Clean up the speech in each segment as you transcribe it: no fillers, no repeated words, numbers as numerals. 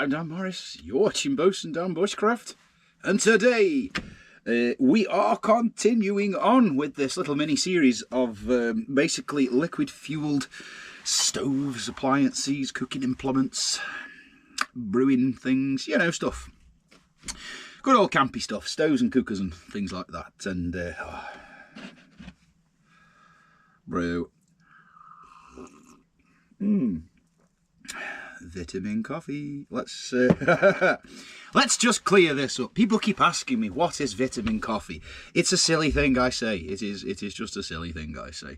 I'm Dan Morris, you're watching Bosun Dan Bushcraft, and today we are continuing on with this little mini-series of basically liquid-fueled stoves, appliances, cooking implements, brewing things, you know, stuff. Good old campy stuff, stoves and cookers and things like that, and brew. Vitamin coffee. Let's let's just clear this up. People keep asking me, what is vitamin coffee? It's a silly thing, I say. It is just a silly thing, I say.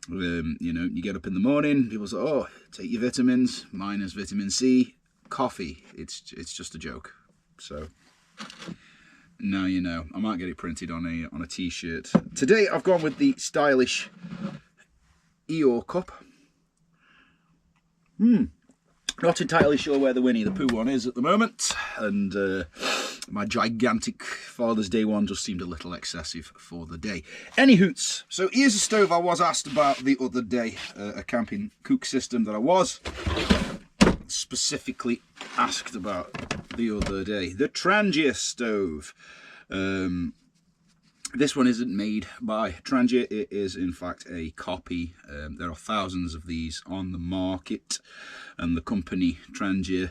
You know, you get up in the morning, people say, oh, take your vitamins. Mine is vitamin C. Coffee. It's just a joke. So now you know. I might get it printed on a t-shirt. Today I've gone with the stylish Eeyore cup. Not entirely sure where the Winnie the Pooh one is at the moment, and my gigantic Father's Day one just seemed a little excessive for the day. Any hoots, so here's a stove I was asked about the other day, a camping cook system that I was specifically asked about the other day. The Trangia stove. This one isn't made by Trangia, it is in fact a copy. There are thousands of these on the market, and the company Trangia,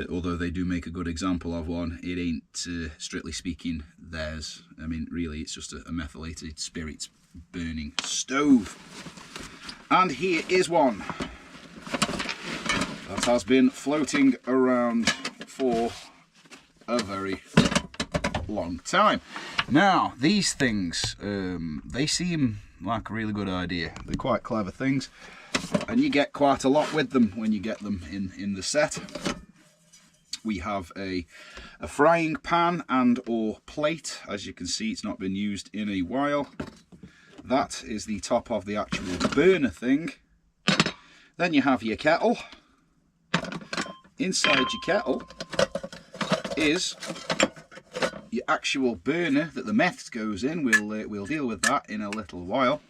although they do make a good example of one, it ain't, strictly speaking, theirs. I mean, really, it's just a methylated spirits burning stove. And here is one that has been floating around for a very long time. Now, these things, they seem like a really good idea. They're quite clever things, and you get quite a lot with them when you get them in the set. We have a frying pan and or plate. As you can see, it's not been used in a while. That is the top of the actual burner thing. Then you have your kettle. Inside your kettle is your actual burner that the meth goes in. We'll deal with that in a little while.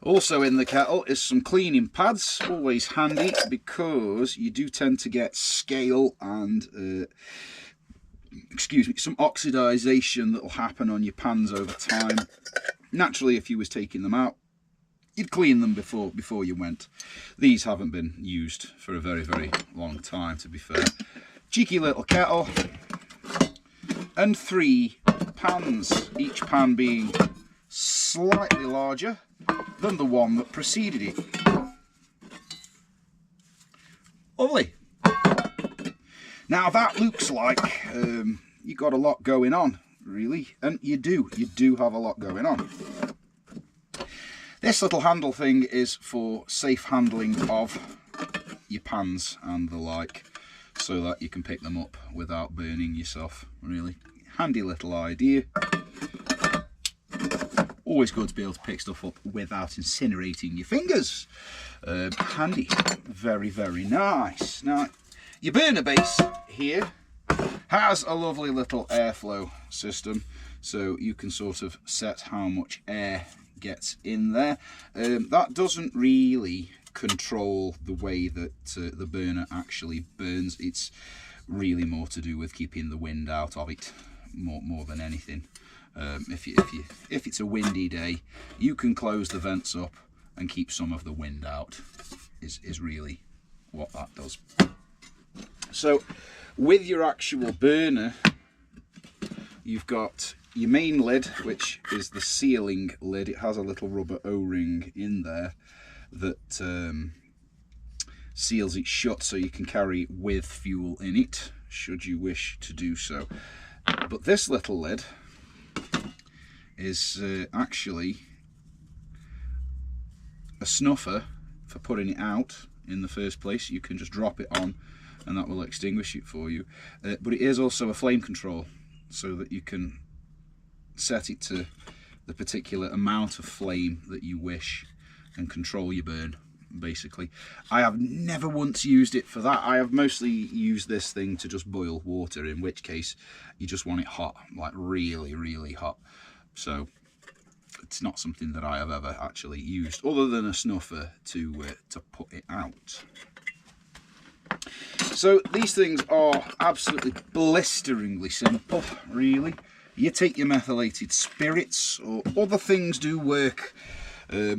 Also in the kettle is some cleaning pads, always handy because you do tend to get scale and excuse me, some oxidization that will happen on your pans over time. Naturally, if you was taking them out, you'd clean them before you went. These haven't been used for a very, very long time, to be fair. Cheeky little kettle. And 3 pans, each pan being slightly larger than the one that preceded it. Lovely. Now that looks like you got a lot going on, really, and you do have a lot going on. This little handle thing is for safe handling of your pans and the like, so that you can pick them up without burning yourself. Really handy little idea. Always good to be able to pick stuff up without incinerating your fingers. Handy. Very, very nice. Now, your burner base here has a lovely little airflow system, so you can sort of set how much air gets in there. That doesn't really control the way that the burner actually burns. It's really more to do with keeping the wind out of it, more than anything. If it's a windy day, you can close the vents up and keep some of the wind out. Is really what that does. So with your actual burner, you've got your main lid, which is the sealing lid. It has a little rubber O-ring in there that seals it shut, so you can carry with fuel in it should you wish to do so. But this little lid is actually a snuffer for putting it out in the first place. You can just drop it on and that will extinguish it for you, but it is also a flame control, so that you can set it to the particular amount of flame that you wish and control your burn, basically. I have never once used it for that. I have mostly used this thing to just boil water, in which case you just want it hot, like really, really hot. So it's not something that I have ever actually used, other than a snuffer to put it out. So these things are absolutely blisteringly simple, really. You take your methylated spirits, or other things do work,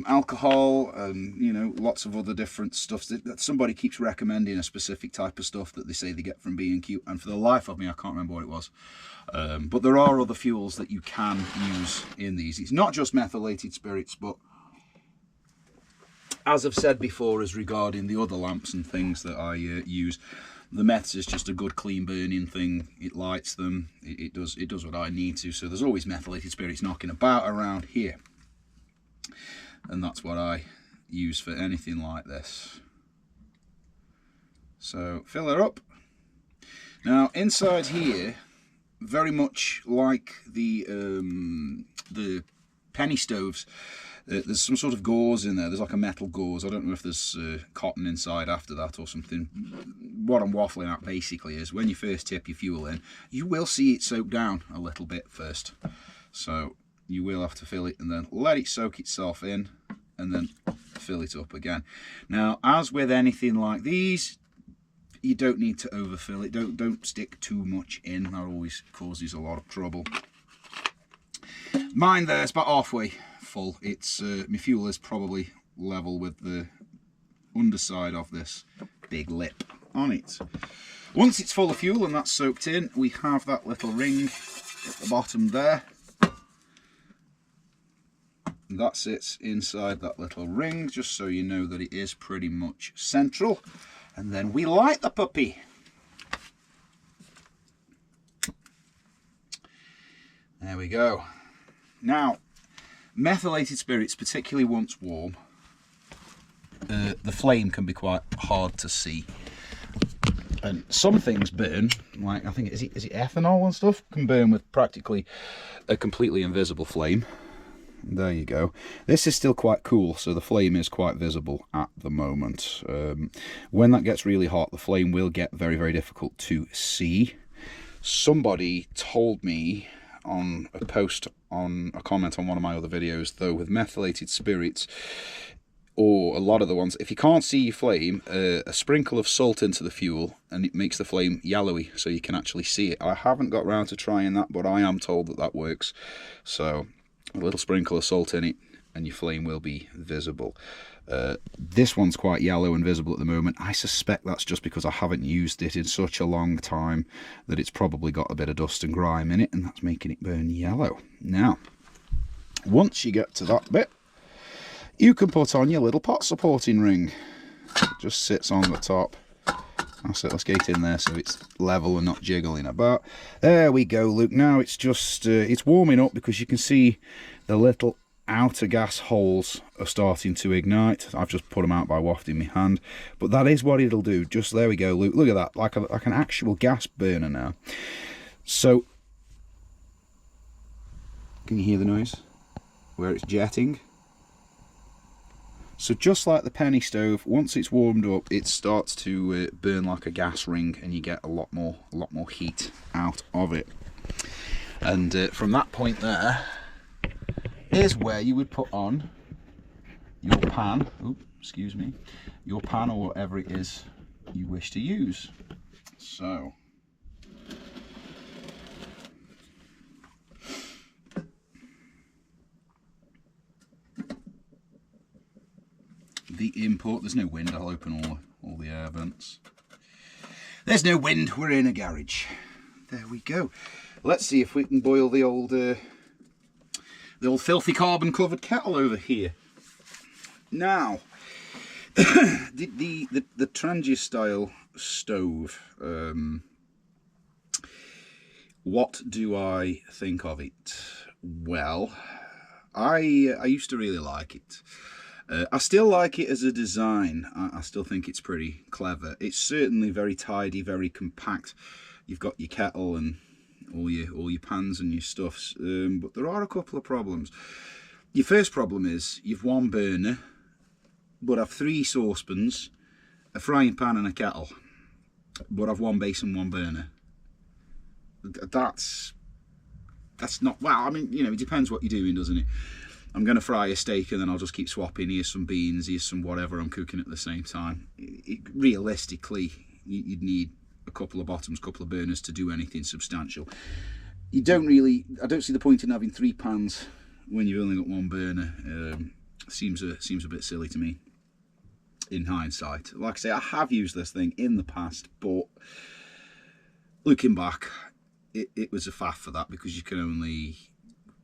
alcohol, and you know, lots of other different stuff. That somebody keeps recommending a specific type of stuff that they say they get from B&Q, and for the life of me I can't remember what it was. But there are other fuels that you can use in these. It's not just methylated spirits, but as I've said before, as regarding the other lamps and things that I use, the meths is just a good clean burning thing. It lights them. It does what I need to. So there's always methylated spirits knocking about around here, and that's what I use for anything like this. So fill her up. Now inside here, very much like the penny stoves, there's some sort of gauze in there. There's like a metal gauze. I don't know if there's cotton inside after that or something. What I'm waffling at basically is when you first tip your fuel in, you will see it soak down a little bit first. So you will have to fill it and then let it soak itself in and then fill it up again. Now, as with anything like these, you don't need to overfill it. Don't stick too much in. That always causes a lot of trouble. Mine there's about halfway full. It's my fuel is probably level with the underside of this big lip on it. Once it's full of fuel and that's soaked in, we have that little ring at the bottom there. That sits inside that little ring, just so you know that it is pretty much central. And then we light the puppy. There we go. Now, methylated spirits, particularly once warm, the flame can be quite hard to see. And some things burn, like I think, is it ethanol and stuff, can burn with practically a completely invisible flame. There you go. This is still quite cool, so the flame is quite visible at the moment. When that gets really hot, the flame will get very, very difficult to see. Somebody told me on a post, on a comment on one of my other videos, though, with methylated spirits, or a lot of the ones, if you can't see your flame, a sprinkle of salt into the fuel and it makes the flame yellowy so you can actually see it. I haven't got round to trying that, but I am told that that works. So a little sprinkle of salt in it and your flame will be visible. This one's quite yellow and visible at the moment. I suspect that's just because I haven't used it in such a long time that it's probably got a bit of dust and grime in it, and that's making it burn yellow. Now, once you get to that bit, you can put on your little pot supporting ring. It just sits on the top. That's it, let's get it in there so it's level and not jiggling about. There we go, Luke. Now it's just, it's warming up because you can see the little outer gas holes are starting to ignite. I've just put them out by wafting my hand, but that is what it'll do. Just there we go, Luke. Look at that, like an actual gas burner now. So, can you hear the noise? Where it's jetting? So just like the penny stove, once it's warmed up, it starts to burn like a gas ring, and you get a lot more heat out of it. And from that point there is where you would put on your pan. Oops, excuse me, your pan or whatever it is you wish to use. So. The import, there's no wind, I'll open all the air vents. There's no wind, we're in a garage. There we go. Let's see if we can boil the old filthy carbon covered kettle over here. Now, the Trangia style stove, what do I think of it? Well, I used to really like it. I still like it as a design. I still think it's pretty clever. It's certainly very tidy, very compact. You've got your kettle and all your pans and your stuffs, but there are a couple of problems. Your first problem is you've one burner, but I've 3 saucepans, a frying pan and a kettle, but I've one base and one burner. That's not, well, I mean, you know, it depends what you're doing, doesn't it? I'm going to fry a steak and then I'll just keep swapping. Here's some beans, here's some whatever I'm cooking at the same time. Realistically, you'd need a couple of bottoms, couple of burners to do anything substantial. I don't see the point in having 3 pans when you've only got 1 burner. Seems a bit silly to me in hindsight. Like I say, I have used this thing in the past, but looking back, it was a faff for that, because you can only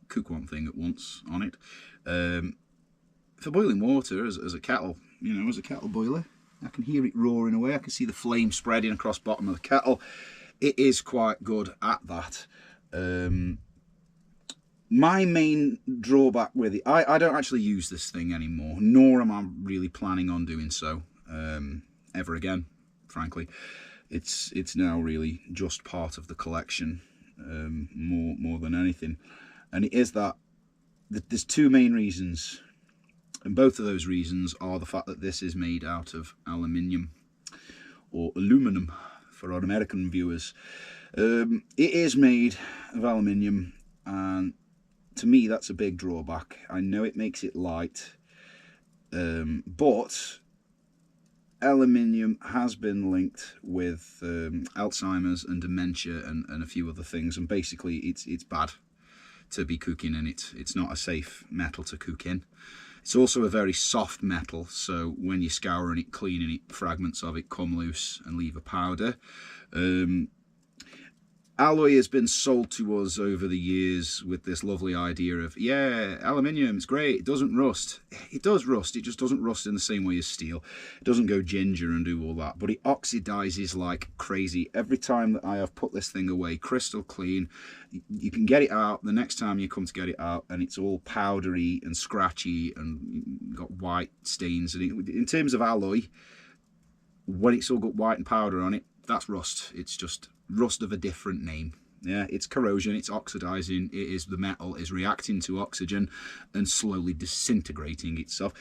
cook one thing at once on it. For boiling water, as a kettle, as a kettle boiler, I can hear it roaring away. I can see the flame spreading across the bottom of the kettle. It is quite good at that. My main drawback with it, I don't actually use this thing anymore, nor am I really planning on doing so ever again, frankly. It's now really just part of the collection, more than anything. And it is that there's 2 main reasons, and both of those reasons are the fact that this is made out of aluminium, or aluminum for our American viewers. It is made of aluminium, and to me that's a big drawback. I know it makes it light, but aluminium has been linked with Alzheimer's and dementia and a few other things, and basically it's bad to be cooking in it. It's not a safe metal to cook in. It's also a very soft metal, so when you're scouring it, cleaning it, fragments of it come loose and leave a powder. Alloy has been sold to us over the years with this lovely idea of, yeah, aluminium, it's great, it doesn't rust. It does rust, it just doesn't rust in the same way as steel. It doesn't go ginger and do all that, but it oxidizes like crazy. Every time that I have put this thing away, crystal clean, you can get it out the next time you come to get it out, and it's all powdery and scratchy and got white stains. And in terms of alloy, when it's all got white and powder on it, that's rust. It's just rust of a different name. Yeah, it's corrosion, it's oxidizing, the metal is reacting to oxygen and slowly disintegrating itself.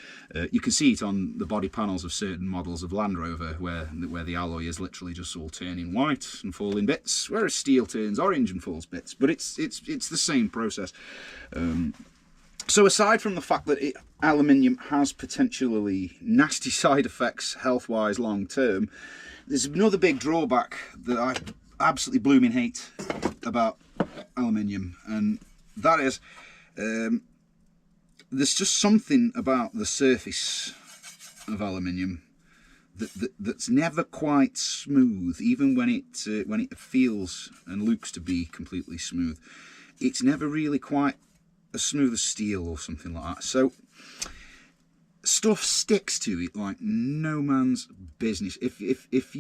You can see it on the body panels of certain models of Land Rover, where the alloy is literally just all turning white and falling bits, whereas steel turns orange and falls bits. But it's the same process. So aside from the fact that aluminium has potentially nasty side effects health-wise long term, there's another big drawback that I absolutely blooming hate about aluminium, and that is there's just something about the surface of aluminium that's never quite smooth, even when it feels and looks to be completely smooth. It's never really quite as smooth as steel or something like that. So stuff sticks to it like no man's business. If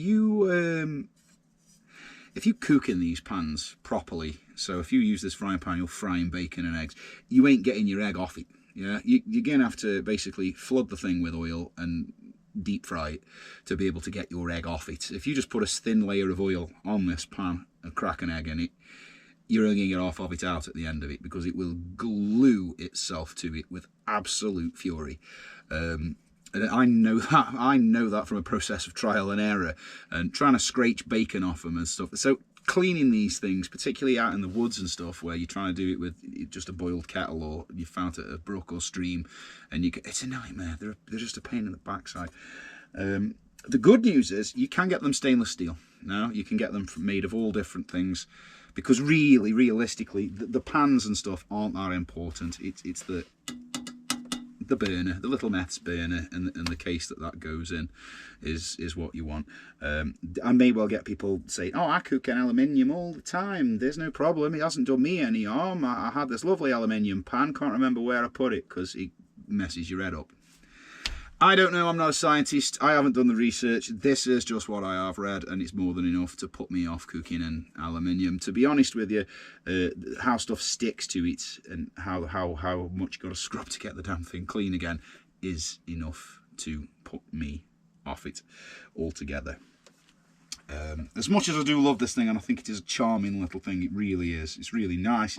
you cook in these pans properly, so if you use this frying pan, you're frying bacon and eggs, you ain't getting your egg off it. Yeah, you're gonna have to basically flood the thing with oil and deep fry it to be able to get your egg off it. If you just put a thin layer of oil on this pan and crack an egg in it, you're only going to get half of it out at the end of it, because it will glue itself to it with absolute fury. And I know that from a process of trial and error and trying to scrape bacon off them and stuff. So cleaning these things, particularly out in the woods and stuff, where you're trying to do it with just a boiled kettle, or you found it at a brook or stream, and it's a nightmare. They're just a pain in the backside. The good news is you can get them stainless steel. Now you can get them made of all different things, because really, realistically, the pans and stuff aren't that important. It's the burner, the little meths burner, and the case that goes in is what you want. I may well get people saying, oh, I cook in aluminium all the time, there's no problem, it hasn't done me any harm. I had this lovely aluminium pan, can't remember where I put it, because it messes your head up. I don't know, I'm not a scientist, I haven't done the research. This is just what I have read, and it's more than enough to put me off cooking in aluminium. To be honest with you, how stuff sticks to it and how much you got to scrub to get the damn thing clean again is enough to put me off it altogether. As much as I do love this thing, and I think it is a charming little thing, it really is. It's really nice.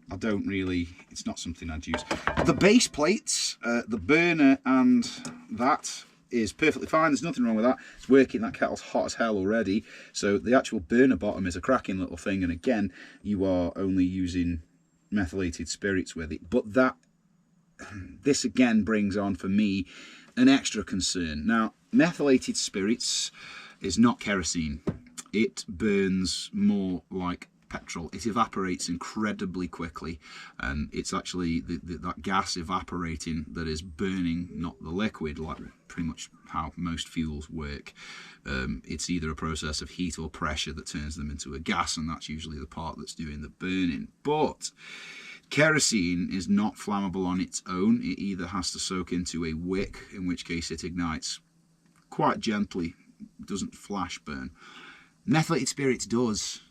I don't really, it's not something I'd use. The base plates, the burner and that is perfectly fine. There's nothing wrong with that. It's working. That kettle's hot as hell already. So the actual burner bottom is a cracking little thing. And again, you are only using methylated spirits with it. But this again brings on for me an extra concern. Now, methylated spirits is not kerosene. It burns more like petrol. It evaporates incredibly quickly, and it's actually that gas evaporating that is burning, not the liquid, like pretty much how most fuels work. It's either a process of heat or pressure that turns them into a gas, and that's usually the part that's doing the burning. But kerosene is not flammable on its own. It either has to soak into a wick, in which case it ignites quite gently, doesn't flash burn. Methylated spirits does.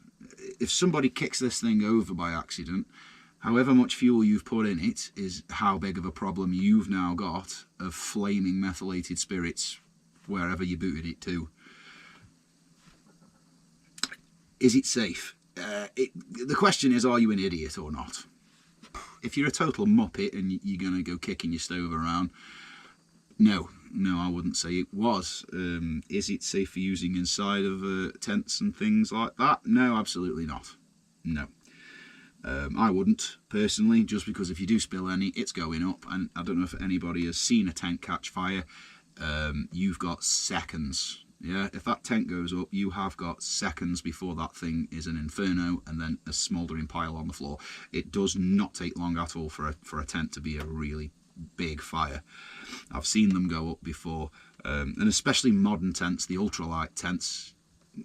If somebody kicks this thing over by accident, however much fuel you've put in it is how big of a problem you've now got of flaming methylated spirits wherever you booted it to. Is it safe? The question is, are you an idiot or not? If you're a total muppet and you're going to go kicking your stove around, no, I wouldn't say it was. Is it safe for using inside of tents and things like that? No, absolutely not. No. I wouldn't, personally, just because if you do spill any, it's going up. And I don't know if anybody has seen a tent catch fire. You've got seconds. Yeah, if that tent goes up, you have got seconds before that thing is an inferno and then a smouldering pile on the floor. It does not take long at all for a tent to be a really big fire. I've seen them go up before, and especially modern tents, the ultralight tents.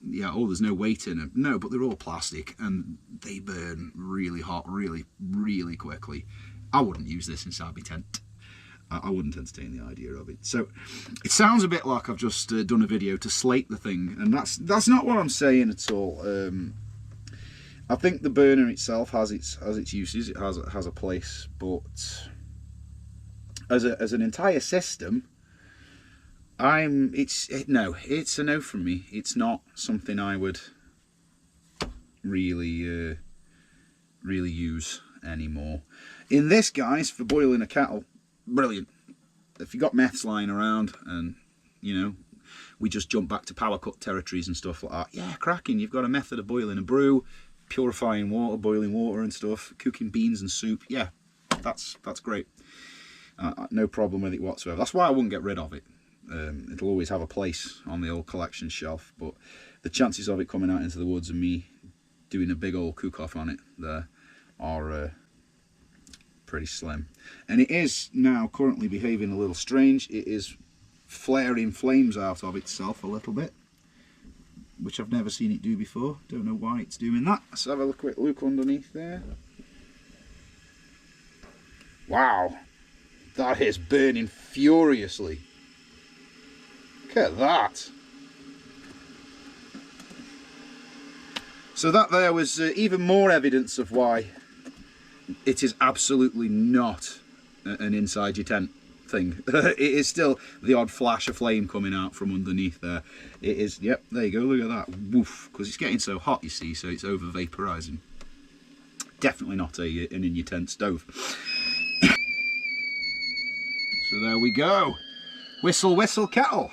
Yeah, oh, there's no weight in them. No, but they're all plastic and they burn really hot, really, really quickly. I wouldn't use this inside my tent. I wouldn't entertain the idea of it. So it sounds a bit like I've just done a video to slate the thing, and that's not what I'm saying at all. I think the burner itself has its uses. It has a place, but as an entire system, it's a no from me. It's not something I would really use anymore. In this, guys, for boiling a kettle, brilliant. If you got meths lying around and, you know, we just jump back to power cut territories and stuff like that, yeah, cracking. You've got a method of boiling a brew, purifying water, boiling water and stuff, cooking beans and soup. Yeah, that's great. No problem with it whatsoever. That's why I wouldn't get rid of it. It'll always have a place on the old collection shelf, but the chances of it coming out into the woods and me doing a big old cook-off on it there are pretty slim. And it is now currently behaving a little strange. It is flaring flames out of itself a little bit, which I've never seen it do before. Don't know why it's doing that. Let's have a quick look underneath there. Wow, that is burning furiously. Look at that. So that there was even more evidence of why it is absolutely not an inside your tent thing. It is still the odd flash of flame coming out from underneath there. It is, yep, there you go, look at that. Woof, because it's getting so hot, you see, so it's over vaporizing. Definitely not an in your tent stove. So there we go. Whistle, whistle, kettle.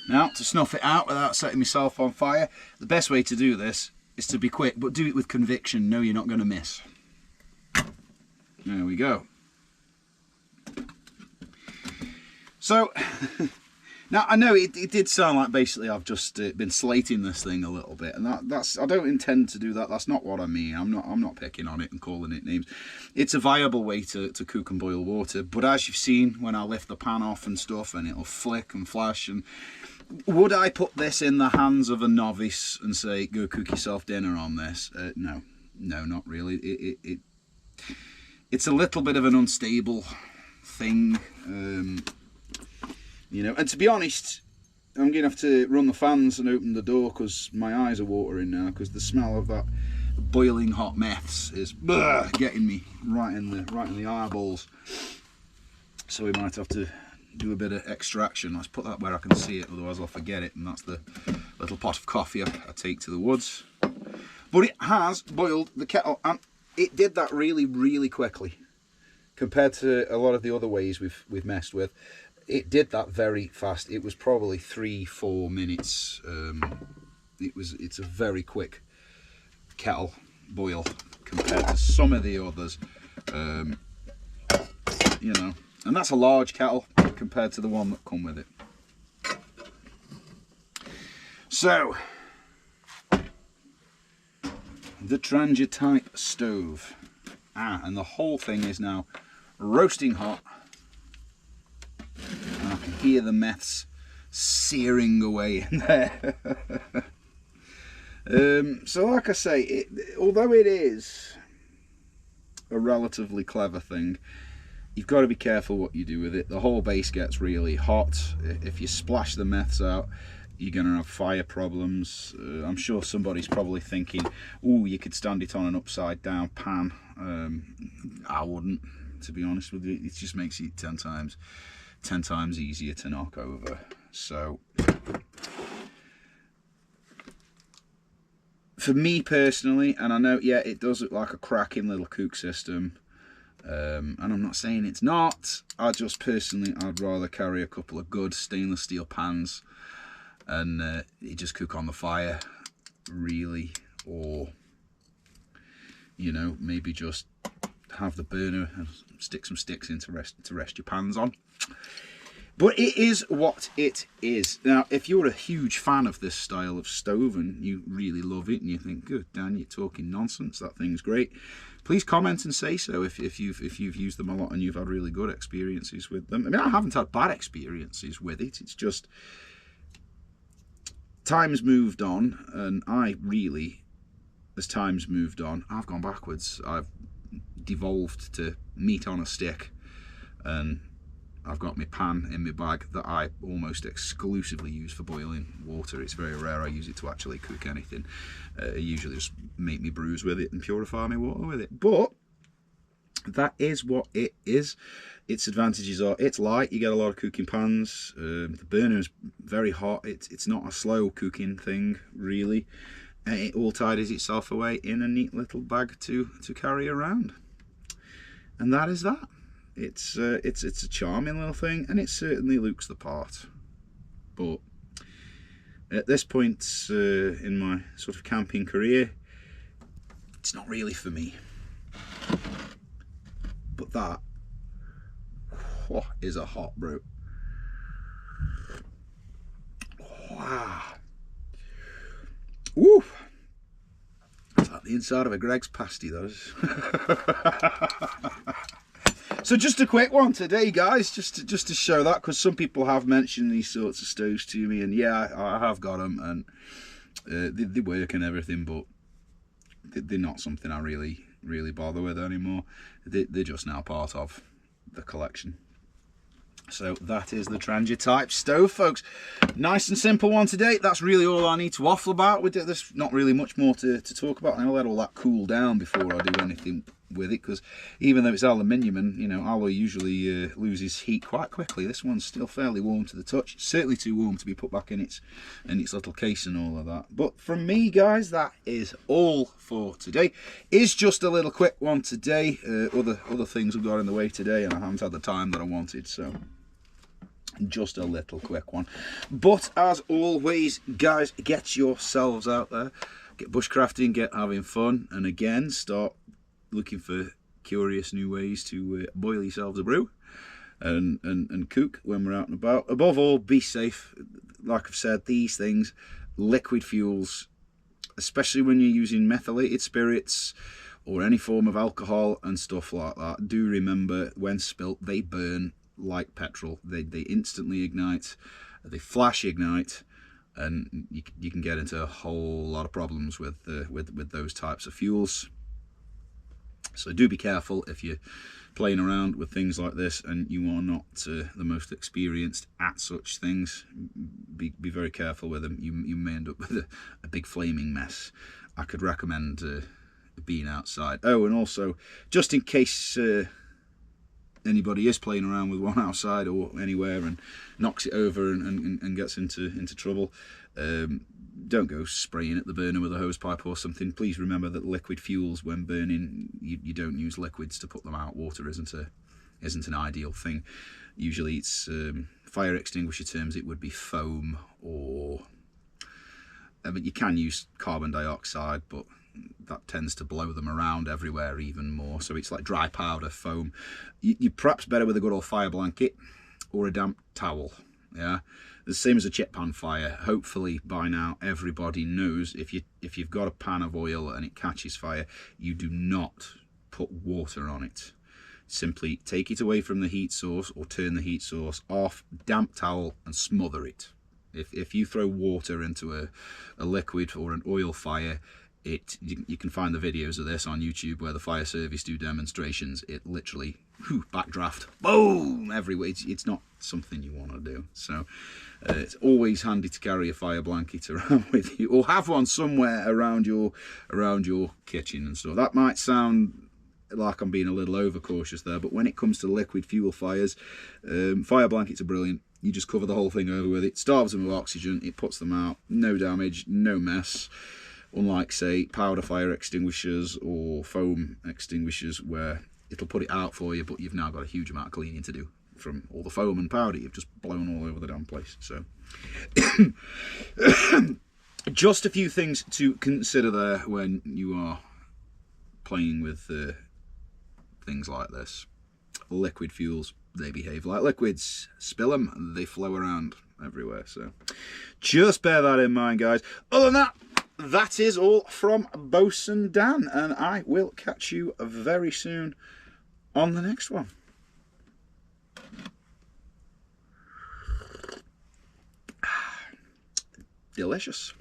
Now, to snuff it out without setting myself on fire, the best way to do this is to be quick, but do it with conviction. Know you're not going to miss. There we go. So, now I know it did sound like basically I've just been slating this thing a little bit, and that's I don't intend to do that. That's not what I mean. I'm not picking on it and calling it names. It's a viable way to cook and boil water, but as you've seen when I lift the pan off and stuff, and it'll flick and flash, and would I put this in the hands of a novice and say, go cook yourself dinner on this? No, not really. It's a little bit of an unstable thing, you know. And to be honest, I'm going to have to run the fans and open the door because my eyes are watering now, because the smell of that boiling hot meths is getting me right in the eyeballs. So we might have to do a bit of extraction. Let's put that where I can see it, otherwise I'll forget it. And that's the little pot of coffee I take to the woods. But it has boiled the kettle, and it did that really, really quickly compared to a lot of the other ways we've messed with. It did that very fast. It was probably 3-4 minutes it's a very quick kettle boil compared to some of the others, you know, and that's a large kettle compared to the one that come with it. So the Trangia type stove, and the whole thing is now roasting hot, and I can hear the meths searing away in there. So like I say, although it is a relatively clever thing, you've got to be careful what you do with it. The whole base gets really hot. If you splash the meths out, you're going to have fire problems. I'm sure somebody's probably thinking, oh, you could stand it on an upside down pan. I wouldn't, to be honest with you. It just makes it 10 times easier to knock over. So for me personally, and I know, yeah, it does look like a cracking little cook system, and I'm not saying it's not. I'd rather carry a couple of good stainless steel pans and you just cook on the fire, really, or, you know, maybe just have the burner and stick some sticks in to rest your pans on. But it is what it is. Now, if you're a huge fan of this style of stove and you really love it and you think, good, Dan, you're talking nonsense, that thing's great, please comment and say so if you've used them a lot and you've had really good experiences with them. I mean, I haven't had bad experiences with it. It's just time's moved on, and as time's moved on, I've gone backwards. I've devolved to meat on a stick, and I've got my pan in my bag that I almost exclusively use for boiling water. It's very rare I use it to actually cook anything. I usually just make me brews with it and purify my water with it. But that is what it is. Its advantages are it's light, you get a lot of cooking pans, the burner is very hot, it's not a slow cooking thing really, and it all tidies itself away in a neat little bag to carry around. And that is that. It's a charming little thing, and it certainly looks the part. But at this point in my sort of camping career, it's not really for me. But that is a hot brew. Wow. Woo. It's like the inside of a Greg's pasty, that is. So just a quick one today, guys, just to show that, because some people have mentioned these sorts of stoves to me, and yeah, I have got them, and they work and everything, but they're not something I really bother with anymore. They're just now part of the collection. So that is the Trangia type stove, folks. Nice and simple one today. That's really all I need to waffle about with it. There's not really much more to talk about. I'll let all that cool down before I do anything with it, because even though it's aluminium, and you know, alloy usually loses heat quite quickly, this one's still fairly warm to the touch. It's certainly too warm to be put back in its little case and all of that. But from me, guys, that is all for today. It's just a little quick one today. Other things have got in the way today, and I haven't had the time that I wanted, so just a little quick one. But as always, guys, get yourselves out there, get bushcrafting, get having fun, and again, start looking for curious new ways to boil yourselves a brew and cook when we're out and about. Above all, be safe. Like I've said, these things, liquid fuels, especially when you're using methylated spirits or any form of alcohol and stuff like that, do remember, when spilt, they burn like petrol. They instantly ignite, they flash ignite, and you can get into a whole lot of problems with those types of fuels. So do be careful if you're playing around with things like this and you are not the most experienced at such things. Be very careful with them. You may end up with a big flaming mess. I could recommend being outside. Oh, and also, just in case anybody is playing around with one outside or anywhere and knocks it over and gets into trouble, don't go spraying at the burner with a hose pipe or something. Please remember that liquid fuels, when burning, you don't use liquids to put them out. Water isn't an ideal thing. Usually it's fire extinguisher terms, it would be foam or I mean, you can use carbon dioxide, but that tends to blow them around everywhere even more. So it's like dry powder foam. You're perhaps better with a good old fire blanket or a damp towel. Yeah, the same as a chip pan fire. Hopefully by now everybody knows if you've got a pan of oil and it catches fire, you do not put water on it. Simply take it away from the heat source or turn the heat source off, damp towel, and smother it. If you throw water into a liquid or an oil fire, you can find the videos of this on YouTube where the fire service do demonstrations. It literally backdraft, boom, everywhere. It's not something you want to do. So it's always handy to carry a fire blanket around with you, or have one somewhere around your kitchen and stuff. That might sound like I'm being a little overcautious there, but when it comes to liquid fuel fires, fire blankets are brilliant. You just cover the whole thing over with it, starves them of oxygen, it puts them out, no damage, no mess. Unlike, say, powder fire extinguishers or foam extinguishers, where it'll put it out for you, but you've now got a huge amount of cleaning to do from all the foam and powder you've just blown all over the damn place. So just a few things to consider there when you are playing with things like this. Liquid fuels, they behave like liquids. Spill them, they flow around everywhere. So just bear that in mind, guys. Other than that, that is all from Bosun Dan, and I will catch you very soon on the next one. Delicious.